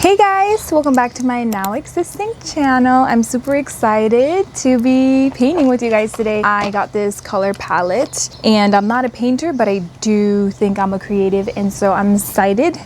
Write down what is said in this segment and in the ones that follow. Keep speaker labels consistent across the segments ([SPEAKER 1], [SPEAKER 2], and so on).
[SPEAKER 1] Hey guys, welcome back to my now existing channel. I'm super excited to be painting with you guys today. I got this color palette and I'm not a painter, but I do think I'm a creative, and so I'm excited.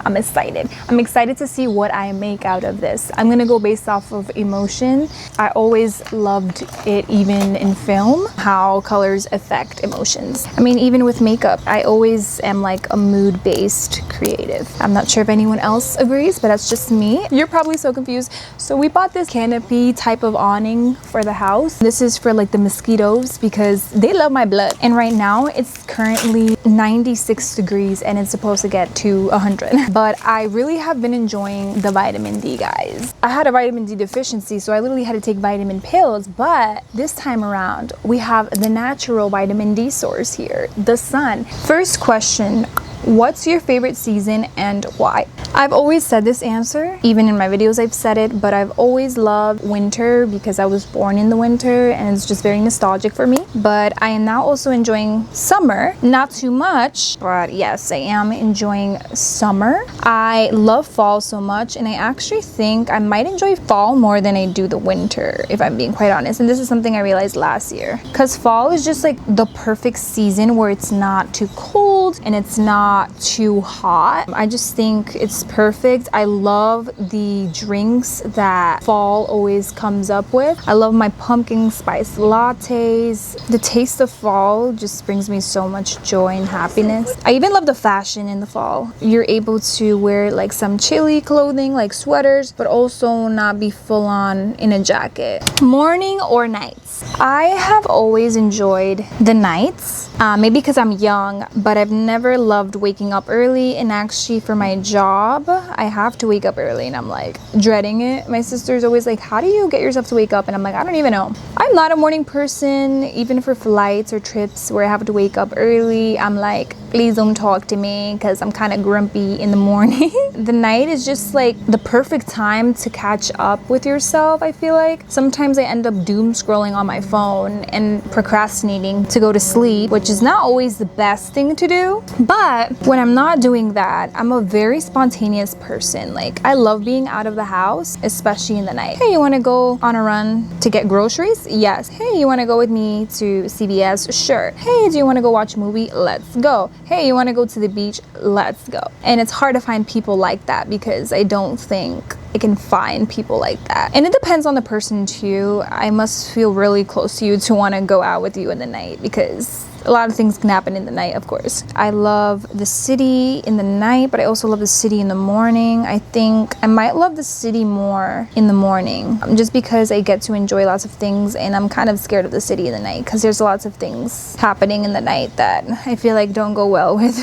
[SPEAKER 1] I'm excited to see what I make out of this. I'm gonna go based off of emotion. I always loved it, even in film, how colors affect emotions. I mean, even with makeup, I always am like a mood-based creative. I'm not sure if anyone else agrees, but that's just me. You're probably so confused. So we bought this canopy type of awning for the house. This is for like the mosquitoes because they love my blood. And right now it's currently 96 degrees and it's supposed to get to 100. But I really have been enjoying the vitamin D, guys. I had a vitamin D deficiency, so I literally had to take vitamin pills, but this time around, we have the natural vitamin D source here, the sun. First question, what's your favorite season and why? I've always said this answer, even in my videos I've said it, but I've always loved winter because I was born in the winter and it's just very nostalgic for me. But I am now also enjoying summer, not too much, but yes, I am enjoying summer. I love fall so much, and I actually think I might enjoy fall more than I do the winter, if I'm being quite honest. And this is something I realized last year, because fall is just like the perfect season where it's not too cold and it's not too hot. I just think it's perfect. I love the drinks that fall always comes up with. I love my pumpkin spice lattes. The taste of fall just brings me so much joy and happiness. I even love the fashion in the fall. You're able to wear like some chilly clothing like sweaters, but also not be full on in a jacket. Morning or nights? I have always enjoyed the nights, maybe because I'm young, but I've never loved waking up early. And actually for my job, I have to wake up early and I'm like dreading it. My sister's always like, how do you get yourself to wake up? And I'm like, I don't even know. I'm not a morning person. Even for flights or trips where I have to wake up early, I'm like, please don't talk to me because I'm kind of grumpy in the morning. The night is just like the perfect time to catch up with yourself, I feel like. Sometimes I end up doom scrolling on my phone and procrastinating to go to sleep, which is not always the best thing to do. But when I'm not doing that, I'm a very spontaneous person. Like, I love being out of the house, especially in the night. Hey, you want to go on a run to get groceries? Yes. Hey, you want to go with me to CVS? Sure. Hey, do you want to go watch a movie? Let's go. Hey, you want to go to the beach? Let's go. And it's hard to find people like that because I don't think I can find people like that. And it depends on the person too. I must feel really close to you to want to go out with you in the night, because a lot of things can happen in the night, of course. I love the city in the night, but I also love the city in the morning. I think I might love the city more in the morning, just because I get to enjoy lots of things, and I'm kind of scared of the city in the night because there's lots of things happening in the night that I feel like don't go well with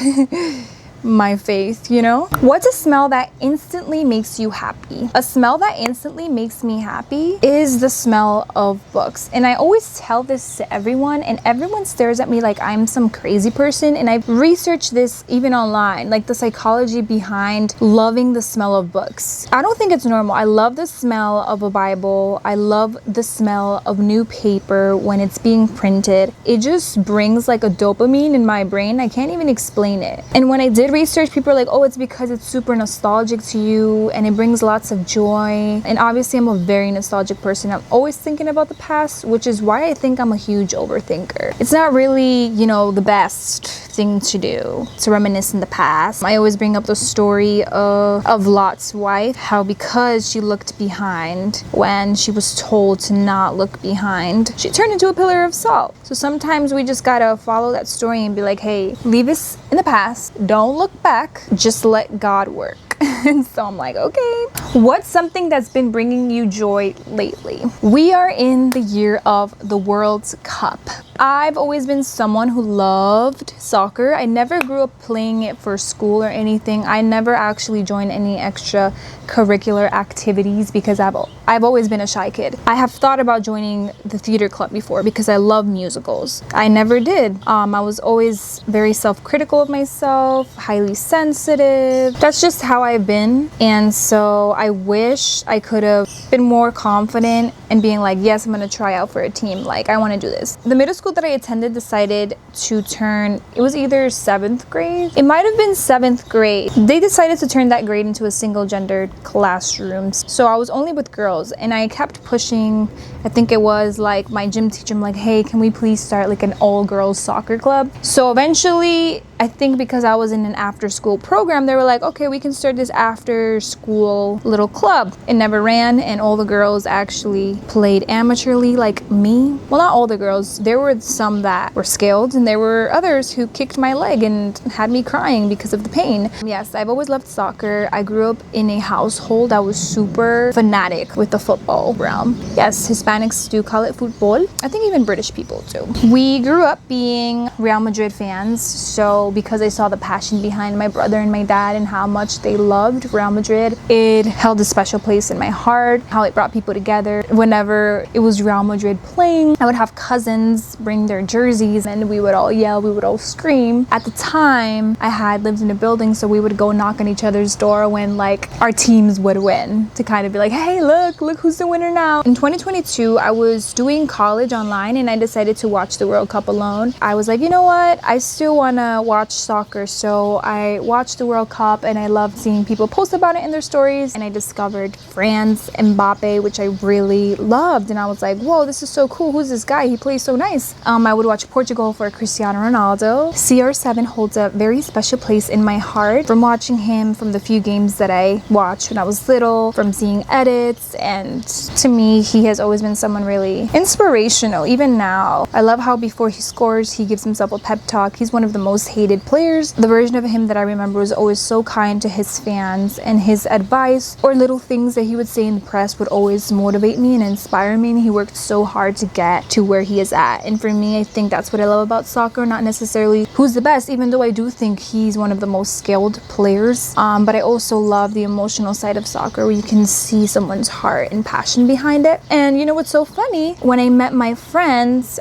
[SPEAKER 1] my faith, you know? What's a smell that instantly makes you happy? A smell that instantly makes me happy is the smell of books. And I always tell this to everyone, and everyone stares at me like I'm some crazy person. And I've researched this even online, like the psychology behind loving the smell of books. I don't think it's normal. I love the smell of a Bible. I love the smell of new paper when it's being printed. It just brings like a dopamine in my brain. I can't even explain it. And when I did research, people are like, oh, it's because it's super nostalgic to you and it brings lots of joy. And obviously I'm a very nostalgic person. I'm always thinking about the past, which is why I think I'm a huge overthinker. It's not really, you know, the best thing to do to reminisce in the past. I always bring up the story of Lot's wife, how because she looked behind when she was told to not look behind, she turned into a pillar of salt. So sometimes we just gotta follow that story and be like, hey, leave this in the past, don't look back, just let God work. And so I'm like, okay. What's something that's been bringing you joy lately? We are in the year of the World Cup. I've always been someone who loved soccer. I never grew up playing it for school or anything. I never actually joined any extra curricular activities because I've always been a shy kid. I have thought about joining the theater club before because I love musicals. I never did. I was always very self-critical of myself, highly sensitive. That's just how I've been. And so I wish I could have been more confident in being like, yes, I'm gonna try out for a team. Like, I want to do this. The middle school school that I attended decided to turn, it was either 7th grade, it might have been 7th grade. They decided to turn that grade into a single gendered classroom. So I was only with girls, and I kept pushing. I think it was like my gym teacher, I'm like, hey, can we please start like an all girls soccer club? So eventually, I think because I was in an after school program, they were like, okay, we can start this after school little club. It never ran, and all the girls actually played amateurly like me. Well, not all the girls. There were some that were skilled, and there were others who kicked my leg and had me crying because of the pain. Yes, I've always loved soccer. I grew up in a household that was super fanatic with the football realm. Yes, Hispanics do call it football. I think even British people do. We grew up being Real Madrid fans, so because I saw the passion behind my brother and my dad and how much they loved Real Madrid, it held a special place in my heart, how it brought people together. Whenever it was Real Madrid playing, I would have cousins bring their jerseys and we would all yell, we would all scream. At the time, I had lived in a building, so we would go knock on each other's door when like our teams would win to kind of be like, hey, look who's the winner now. In 2022, I was doing college online and I decided to watch the World Cup alone. I was like, you know what? I still want to watch soccer, so I watched the World Cup and I loved seeing people post about it in their stories, and I discovered France Mbappe, which I really loved, and I was like, whoa, this is so cool. Who's this guy? He plays so nice. I would watch Portugal for Cristiano Ronaldo. CR7 holds a very special place in my heart from watching him, from the few games that I watched when I was little, from seeing edits, and to me, he has always been someone really inspirational, even now. I love how before he scores, he gives himself a pep talk. He's one of the most hated players. The version of him that I remember was always so kind to his fans, and his advice or little things that he would say in the press would always motivate me and inspire me, and he worked so hard to get to where he is at. And for me, I think that's what I love about soccer, not necessarily who's the best, even though I do think he's one of the most skilled players, but I also love the emotional side of soccer where you can see someone's heart and passion behind it. And you know what's so funny? When I met my friends,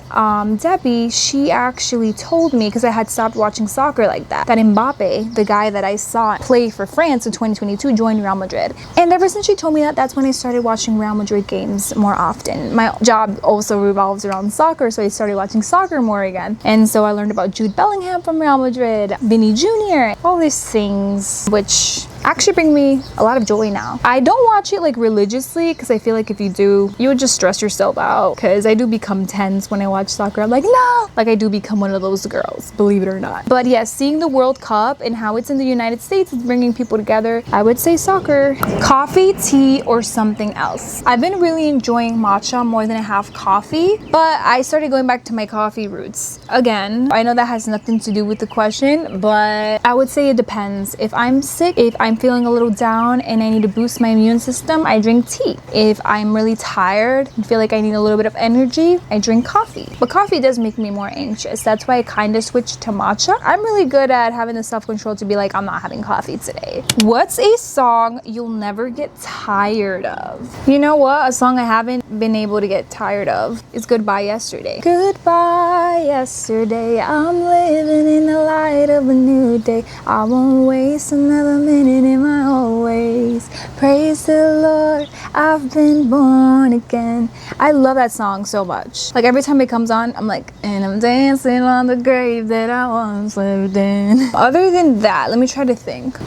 [SPEAKER 1] Debbie, she actually told me, because I had stopped watching soccer like that Mbappe, the guy that I saw play for France in 2022, joined Real Madrid. And ever since she told me that, that's when I started watching Real Madrid games more often. My job also revolves around soccer, so I started watching soccer more again. And so I learned about Jude Bellingham from Real Madrid, Vinny Jr., all these things, which actually bring me a lot of joy now. I don't watch it like religiously, because I feel like if you do, you would just stress yourself out, because I do become tense when I watch soccer. I'm like, no! Like I do become one of those girls, believe it or not. But yes, seeing the World Cup and how it's in the United States, it's bringing people together. I would say soccer. Coffee, tea, or something else. I've been really enjoying matcha more than I have coffee, but I started going back to my coffee roots. Again, I know that has nothing to do with the question, but I would say it depends. If I'm sick, if I'm feeling a little down and I need to boost my immune system, I drink tea. If I'm really tired and feel like I need a little bit of energy, I drink coffee. But coffee does make me more anxious. That's why I kind of switched to matcha. I'm really good at having the self-control to be like, I'm not having coffee today. What's a song you'll never get tired of? You know what? A song I haven't been able to get tired of is Goodbye Yesterday. Goodbye yesterday, I'm living in the light of a new day. I won't waste another minute in my old ways. Praise the Lord, I've been born again. I love that song so much. Like every time it comes on, I'm like, and I'm dancing on the grave that I once lived in. Other than that, let me try to think.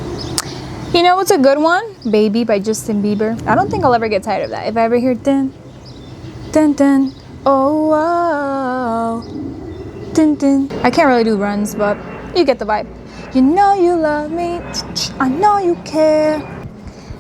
[SPEAKER 1] You know what's a good one? Baby by Justin Bieber. I don't think I'll ever get tired of that. If I ever hear dun, dun, dun, oh, oh, dun, dun. I can't really do runs, but you get the vibe. You know you love me, I know you care,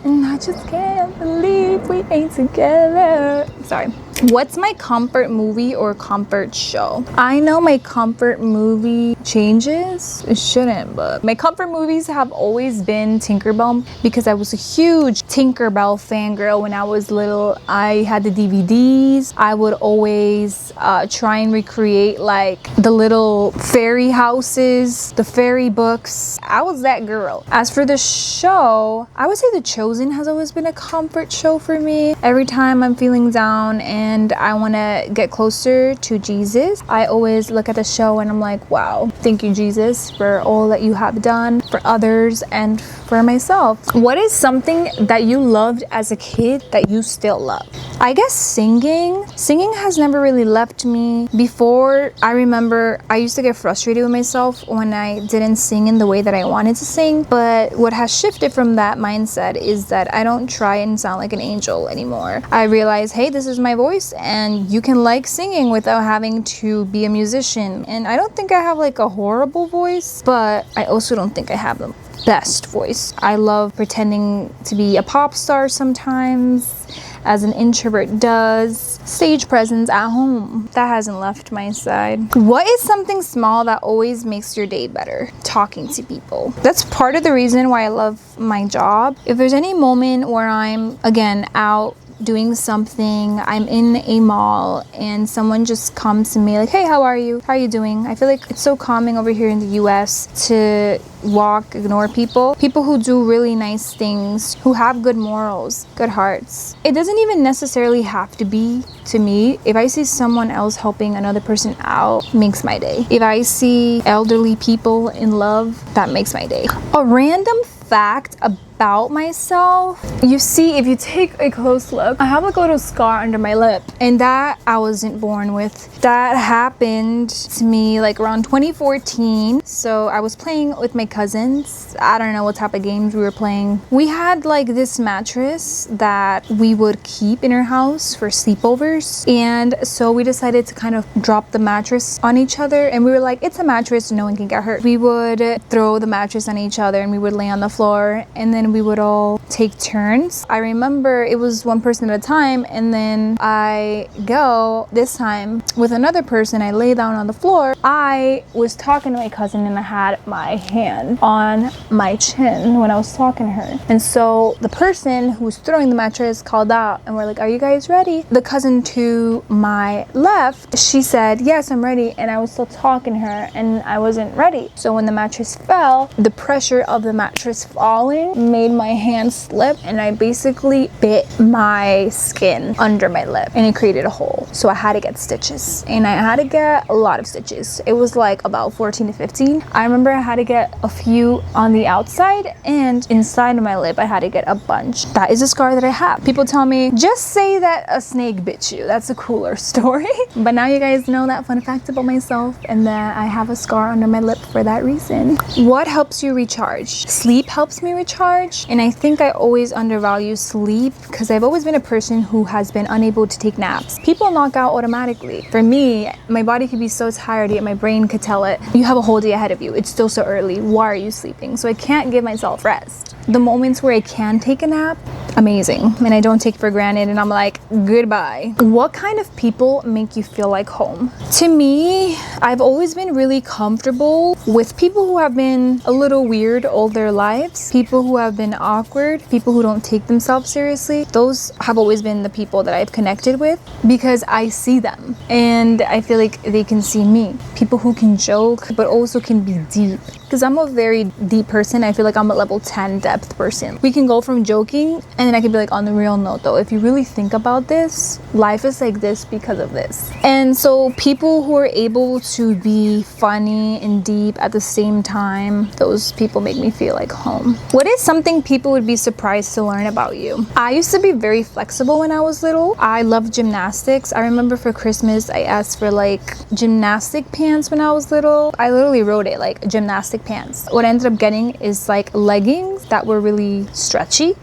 [SPEAKER 1] and I just can't believe we ain't together. Sorry. What's my comfort movie or comfort show? I know my comfort movie changes. It shouldn't, but my comfort movies have always been Tinkerbell, because I was a huge Tinkerbell fangirl when I was little. I had the DVDs. I would always try and recreate like the little fairy houses, the fairy books. I was that girl. As for the show, I would say The Chosen has always been a comfort show for me. Every time I'm feeling down and I want to get closer to Jesus, I always look at the show and I'm like, wow, thank you, Jesus, for all that you have done for others and for myself. What is something that you loved as a kid that you still love? I guess singing. Singing has never really left me. Before, I remember I used to get frustrated with myself when I didn't sing in the way that I wanted to sing. But what has shifted from that mindset is that I don't try and sound like an angel anymore. I realize, hey, this is my voice and you can like singing without having to be a musician. And I don't think I have like a horrible voice, but I also don't think I have the best voice. I love pretending to be a pop star sometimes, as an introvert does. Stage presence at home, that hasn't left my side. What is something small that always makes your day better? Talking to people. That's part of the reason why I love my job. If there's any moment where I'm, again, out doing something, I'm in a mall and someone just comes to me like, hey, how are you? How are you doing? I feel like it's so calming over here in the US to walk, ignore people who do really nice things, who have good morals, good hearts. It doesn't even necessarily have to be to me. If I see someone else helping another person out, makes my day. If I see elderly people in love, that makes my day. A random fact about myself. You see, if you take a close look, I have like a little scar under my lip, and that I wasn't born with. That happened to me like around 2014. So I was playing with my cousins. I don't know what type of games we were playing. We had like this mattress that we would keep in our house for sleepovers, and so we decided to kind of drop the mattress on each other, and we were like, it's a mattress, no one can get hurt. We would throw the mattress on each other and we would lay on the floor, and then we would all take turns. I remember it was one person at a time, and then I go this time with another person. I lay down on the floor. I was talking to my cousin and I had my hand on my chin when I was talking to her, and so the person who was throwing the mattress called out and we're like, are you guys ready? The cousin to my left, she said, yes, I'm ready, and I was still talking to her and I wasn't ready. So when the mattress fell, the pressure of the mattress falling made my hand slip, and I basically bit my skin under my lip and it created a hole. So I had to get stitches, and I had to get a lot of stitches. It was like about 14 to 15. I remember I had to get a few on the outside, and inside of my lip I had to get a bunch. That is a scar that I have. People tell me, just say that a snake bit you. That's a cooler story. But now you guys know that fun fact about myself, and that I have a scar under my lip for that reason. What helps you recharge? Sleep helps me recharge, and I think I always undervalue sleep because I've always been a person who has been unable to take naps. People knock out automatically. For me, my body could be so tired yet my brain could tell it, you have a whole day ahead of you. It's still so early. Why are you sleeping? So I can't give myself rest. The moments where I can take a nap, amazing, and I don't take it for granted, and I'm like, goodbye. What kind of people make you feel like home? To me, I've always been really comfortable with people who have been a little weird all their lives, people who have been awkward, people who don't take themselves seriously. Those have always been the people that I've connected with because I see them and I feel like they can see me. People who can joke but also can be deep, because I'm a very deep person. I feel like I'm a level 10 depth person. We can go from joking, and then I can be like, on the real note though, if you really think about this, life is like this because of this. And so people who are able to be funny and deep at the same time, those people make me feel like home. What is something people would be surprised to learn about you? I used to be very flexible when I was little. I loved gymnastics. I remember for Christmas I asked for like gymnastic pants when I was little. I literally wrote it like gymnastic pants. What I ended up getting is like leggings that were really stretchy.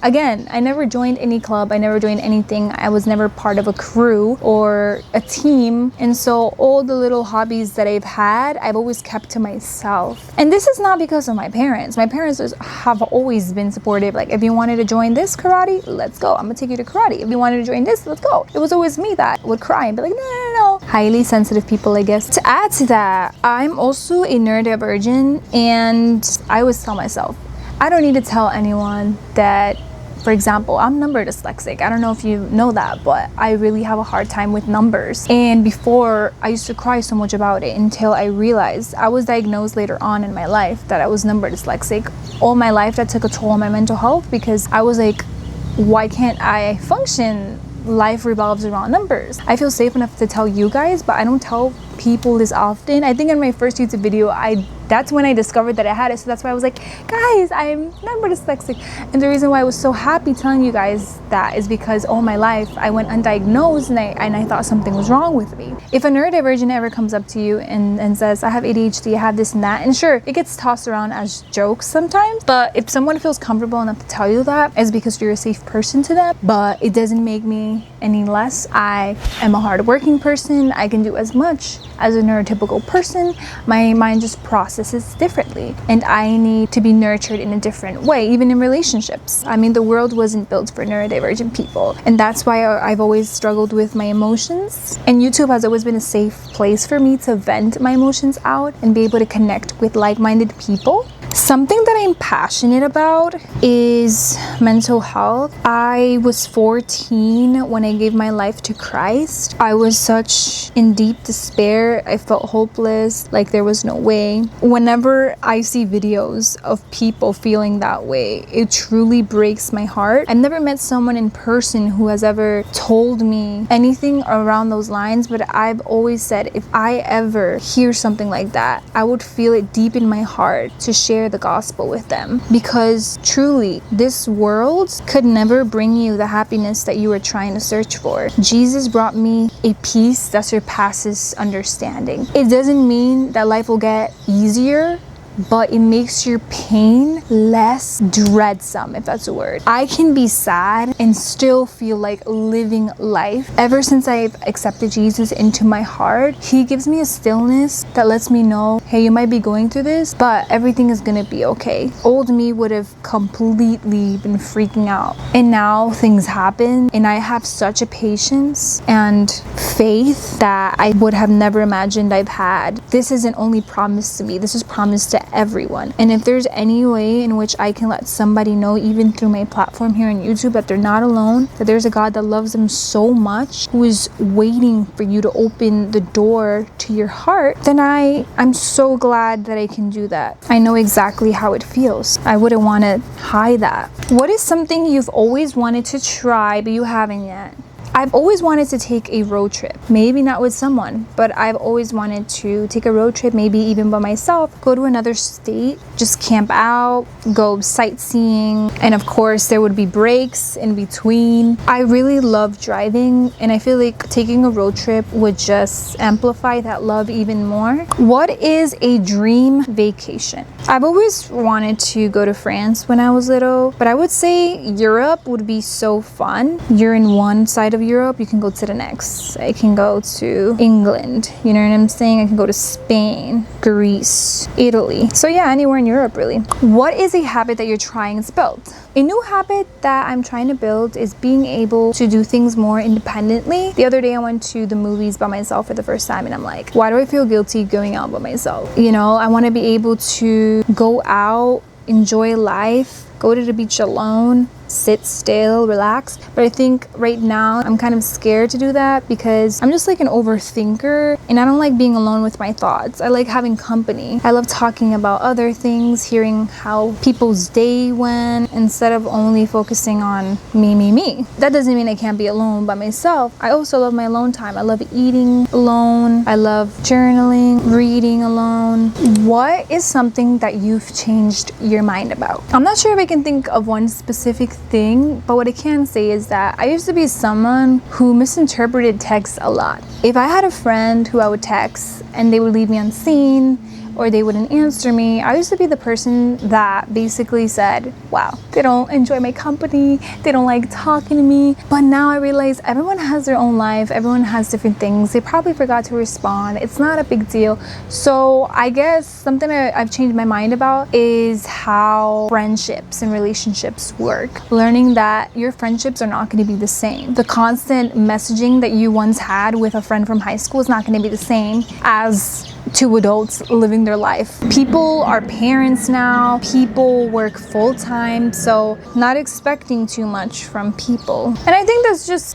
[SPEAKER 1] Again, I never joined any club. I never joined anything. I was never part of a crew or a team. And so all the little hobbies that I've had, I've always kept to myself. And this is not because of my parents. My parents have always been supportive. Like, if you wanted to join this karate, let's go. I'm gonna take you to karate. If you wanted to join this, let's go. It was always me that would cry and be like, no. Highly sensitive people, I guess. To add to that, I'm also a neurodivergent, and I always tell myself, I don't need to tell anyone that, for example, I'm number dyslexic. I don't know if you know that, but I really have a hard time with numbers. And before, I used to cry so much about it until I realized I was diagnosed later on in my life that I was number dyslexic. All my life, that took a toll on my mental health because I was like, why can't I function? Life revolves around numbers. I feel safe enough to tell you guys, but I don't tell people this often. I think in my first YouTube video, I That's when I discovered that I had it. So that's why I was like, guys, I'm not dyslexic. And the reason why I was so happy telling you guys that is because all my life I went undiagnosed and I thought something was wrong with me. If a neurodivergent ever comes up to you and says, I have ADHD, I have this and that, and sure, it gets tossed around as jokes sometimes, but if someone feels comfortable enough to tell you that, it's because you're a safe person to them. But it doesn't make me any less. I am a hardworking person. I can do as much as a neurotypical person. My mind just processes differently, and I need to be nurtured in a different way, even in relationships. I mean, the world wasn't built for neurodivergent people, and that's why I've always struggled with my emotions. And YouTube has always been a safe place for me to vent my emotions out and be able to connect with like-minded people. Something that I'm passionate about is mental health. I was 14 when I gave my life to Christ. I was such in deep despair. I felt hopeless, like there was no way. Whenever I see videos of people feeling that way, it truly breaks my heart. I've never met someone in person who has ever told me anything around those lines, but I've always said if I ever hear something like that, I would feel it deep in my heart to share the gospel with them, because truly this world could never bring you the happiness that you were trying to search for. Jesus brought me a peace that surpasses understanding. It doesn't mean that life will get easier, but it makes your pain less dreadsome, if that's a word. I can be sad and still feel like living life. Ever since I've accepted Jesus into my heart, he gives me a stillness that lets me know, hey, you might be going through this, but everything is gonna be okay. Old me would have completely been freaking out. And now things happen, and I have such a patience and faith that I would have never imagined I've had. This isn't only promised to me, this is promised to everyone. And if there's any way in which I can let somebody know, even through my platform here on YouTube, that they're not alone, that there's a God that loves them so much, who is waiting for you to open the door to your heart, then I'm so glad that I can do that. I know exactly how it feels. I wouldn't want to hide that. What is something you've always wanted to try but you haven't yet? I've always wanted to take a road trip, maybe not with someone, but I've always wanted to take a road trip, maybe even by myself, go to another state, just camp out, go sightseeing, and of course there would be breaks in between. I really love driving, and I feel like taking a road trip would just amplify that love even more. What is a dream vacation? I've always wanted to go to France when I was little, but I would say Europe would be so fun. You're in one side of Europe, you can go to the next. I can go to England, you know what I'm saying? I can go to Spain, Greece, Italy. So yeah, anywhere in Europe really. What is a habit that you're trying to build? A new habit that I'm trying to build is being able to do things more independently. The other day I went to the movies by myself for the first time, and I'm like, why do I feel guilty going out by myself? You know, I want to be able to go out, enjoy life, go to the beach alone, sit still, relax. But I think right now I'm kind of scared to do that because I'm just like an overthinker, and I don't like being alone with my thoughts. I like having company. I love talking about other things, hearing how people's day went, instead of only focusing on me. That doesn't mean I can't be alone by myself. I also love my alone time. I love eating alone. I love journaling, reading alone. What is something that you've changed your mind about? I'm not sure if I can think of one specific thing, but what I can say is that I used to be someone who misinterpreted texts a lot. If I had a friend who I would text and they would leave me unseen, or they wouldn't answer me, I used to be the person that basically said, wow, they don't enjoy my company, they don't like talking to me. But now I realize everyone has their own life, everyone has different things. They probably forgot to respond. It's not a big deal. So I guess something I've changed my mind about is how friendships and relationships work. Learning that your friendships are not going to be the same. The constant messaging that you once had with a friend from high school is not going to be the same as two adults living their life. People are parents now, people work full-time, so not expecting too much from people. And I think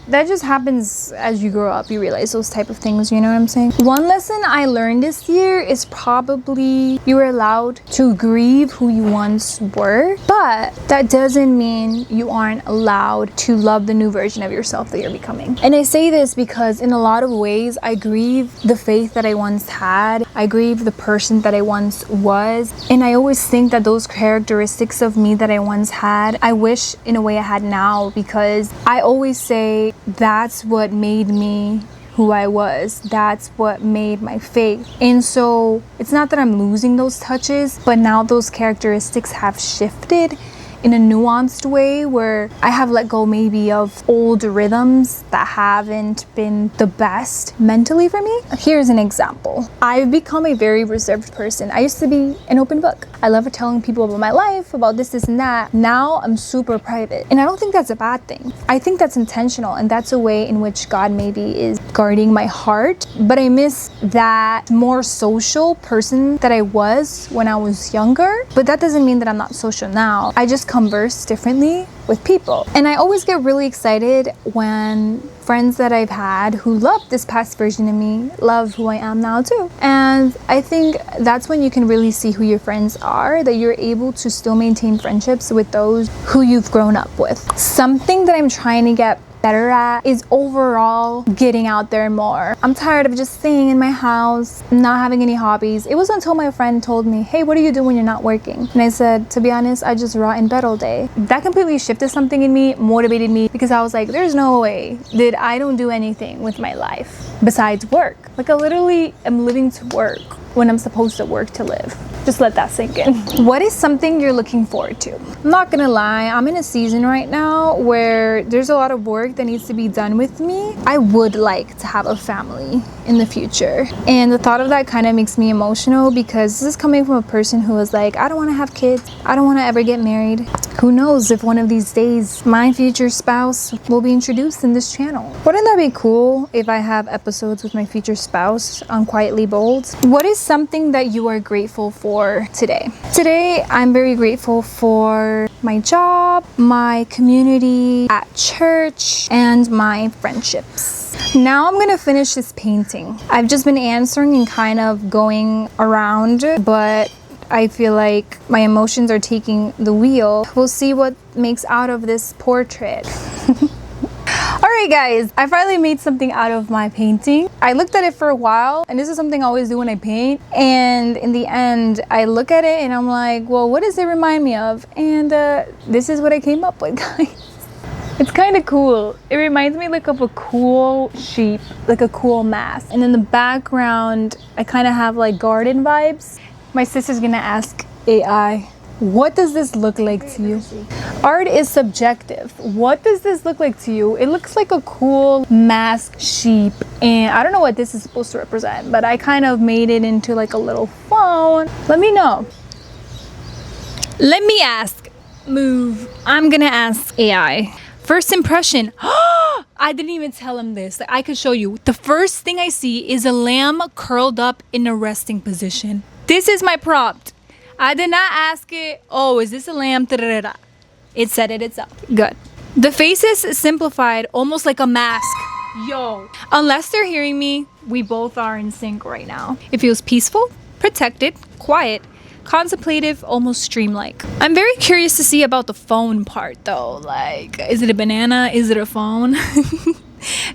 [SPEAKER 1] that just happens as you grow up. You realize those type of things, you know what I'm saying? One lesson I learned this year is probably you are allowed to grieve who you once were, but that doesn't mean you aren't allowed to love the new version of yourself that you're becoming. And I say this because in a lot of ways I grieve the faith that I once had. I grieve the person that I once was. And I always think that those characteristics of me that I once had, I wish in a way I had now, because I always say that's what made me who I was. That's what made my faith. And so it's not that I'm losing those touches, but now those characteristics have shifted in a nuanced way where I have let go maybe of old rhythms that haven't been the best mentally for me. Here's an example. I've become a very reserved person. I used to be an open book. I love telling people about my life, about this and that. Now I'm super private. And I don't think that's a bad thing. I think that's intentional, and that's a way in which God maybe is guarding my heart. But I miss that more social person that I was when I was younger. But that doesn't mean that I'm not social now. I just converse differently with people. And I always get really excited when friends that I've had who love this past version of me love who I am now too. And I think that's when you can really see who your friends are, that you're able to still maintain friendships with those who you've grown up with. Something that I'm trying to get better at is overall getting out there more. I'm tired of just staying in my house, not having any hobbies. It was until my friend told me, hey, what do you do when you're not working? And I said, to be honest, I just rot in bed all day. That completely shifted something in me, motivated me, because I was like, there's no way that I don't do anything with my life besides work. Like, I literally am living to work when I'm supposed to work to live. Just let that sink in. What is something you're looking forward to? I'm not gonna lie, I'm in a season right now where there's a lot of work that needs to be done with me. I would like to have a family in the future. And the thought of that kind of makes me emotional, because this is coming from a person who was like, I don't wanna have kids. I don't wanna ever get married. Who knows if one of these days my future spouse will be introduced in this channel. Wouldn't that be cool if I have episodes with my future spouse on Quietly Bold? What is something that you are grateful for today? Today, I'm very grateful for my job, my community at church, and my friendships. Now I'm gonna finish this painting. I've just been answering and kind of going around, but I feel like my emotions are taking the wheel. We'll see what makes out of this portrait. Alright guys, I finally made something out of my painting. I looked at it for a while, and this is something I always do when I paint, and in the end I look at it and I'm like, well, what does it remind me of? And this is what I came up with, guys. It's kind of cool. It reminds me like of a cool sheep, like a cool mask. And in the background I kind of have like garden vibes. My sister's gonna ask AI, what does this look like to you? Art is subjective. What does this look like to you? It looks like a cool masked sheep, and I don't know what this is supposed to represent, but I kind of made it into like a little phone. Let me know. Let me ask. Move. I'm gonna ask AI. First impression. I didn't even tell him this. Like, I could show you. The first thing I see is a lamb curled up in a resting position. This is my prompt. I did not ask it, oh, is this a lamb? It said it itself. Good. The face is simplified, almost like a mask. Yo. Unless they're hearing me, we both are in sync right now. It feels peaceful, protected, quiet, contemplative, almost dreamlike. I'm very curious to see about the phone part though. Like, is it a banana? Is it a phone?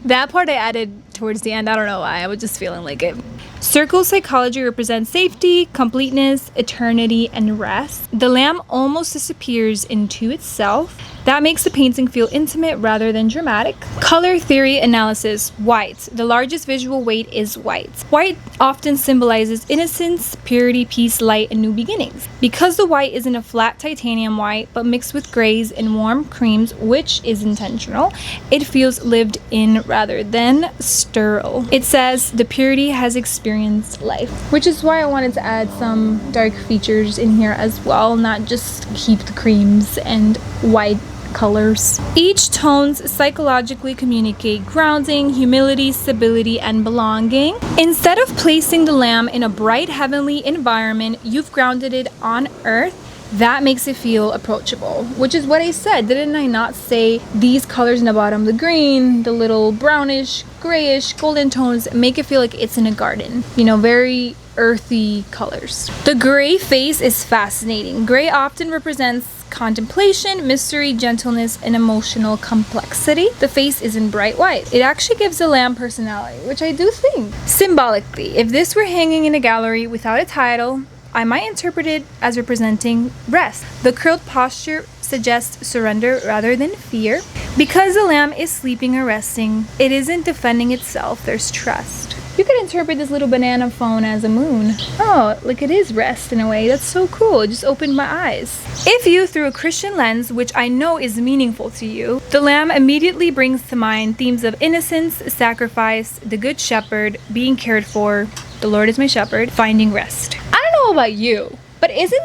[SPEAKER 1] That part I added towards the end. I don't know why. I was just feeling like it. Circle psychology represents safety, completeness, eternity, and rest. The lamb almost disappears into itself. That makes the painting feel intimate rather than dramatic. Color theory analysis. White. The largest visual weight is white. White often symbolizes innocence, purity, peace, light, and new beginnings. Because the white isn't a flat titanium white, but mixed with grays and warm creams, which is intentional, it feels lived in rather than sterile. It says the purity has experienced life, which is why I wanted to add some dark features in here as well, not just keep the creams and white colors. Each tones psychologically communicate grounding, humility, stability, and belonging. Instead of placing the lamb in a bright heavenly environment, you've grounded it on earth. That makes it feel approachable, which is what I said. Didn't I not say these colors in the bottom, the green, the little brownish, grayish, golden tones, make it feel like it's in a garden, you know, very earthy colors. The gray face is fascinating. Gray often represents contemplation, mystery, gentleness, and emotional complexity. The face is in bright white. It actually gives the lamb personality, which I do think. Symbolically, if this were hanging in a gallery without a title, I might interpret it as representing rest. The curled posture suggests surrender rather than fear. Because the lamb is sleeping or resting, it isn't defending itself, there's trust. You could interpret this little banana phone as a moon. Oh, like it is rest in a way. That's so cool. It just opened my eyes. If you, through a Christian lens, which I know is meaningful to you, the lamb immediately brings to mind themes of innocence, sacrifice, the good shepherd, being cared for, the Lord is my shepherd, finding rest. I don't know about you, but isn't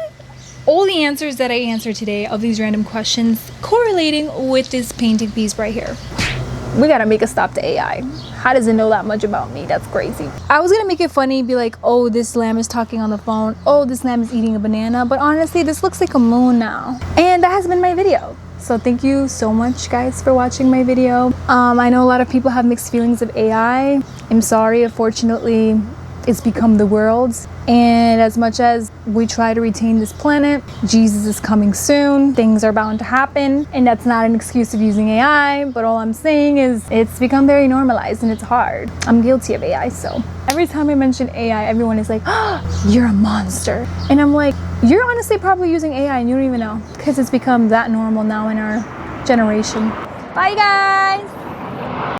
[SPEAKER 1] all the answers that I answered today of these random questions correlating with this painting piece right here? We gotta make a stop to AI. How does it know that much about me? That's crazy. I was gonna make it funny, be like, oh, this lamb is talking on the phone. Oh, this lamb is eating a banana. But honestly, this looks like a moon now. And that has been my video. So thank you so much, guys, for watching my video. I know a lot of people have mixed feelings of AI. I'm sorry, unfortunately, it's become the world's. And as much as we try to retain this planet, Jesus is coming soon. Things are bound to happen. And that's not an excuse of using AI, but all I'm saying is it's become very normalized and it's hard. I'm guilty of AI, so. Every time I mention AI, everyone is like, oh, you're a monster. And I'm like, you're honestly probably using AI and you don't even know, because it's become that normal now in our generation. Bye, guys.